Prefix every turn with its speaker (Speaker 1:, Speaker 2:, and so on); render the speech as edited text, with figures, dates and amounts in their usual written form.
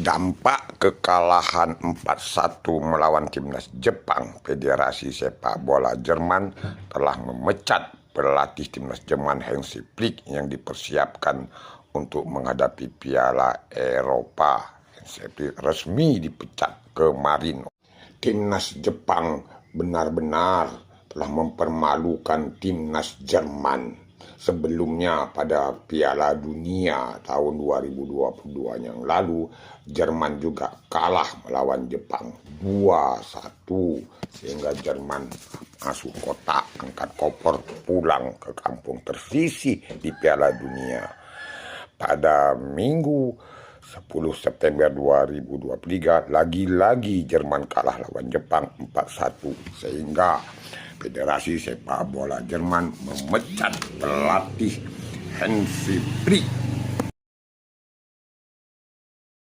Speaker 1: Dampak kekalahan 4-1 melawan timnas Jepang, Federasi Sepak Bola Jerman telah memecat pelatih timnas Jerman Hansi Flick yang dipersiapkan untuk menghadapi Piala Eropa. Hansi Flick resmi dipecat kemarin. Timnas Jepang benar-benar telah mempermalukan timnas Jerman. Sebelumnya pada Piala Dunia tahun 2022 yang lalu, Jerman juga kalah melawan Jepang 2-1, sehingga Jerman masuk kotak, angkat koper, pulang ke kampung tersisih di Piala Dunia. Pada Minggu 10 September 2023, lagi-lagi Jerman kalah lawan Jepang 4-1, sehingga Federasi Sepak Bola Jerman memecat pelatih Hansi Flick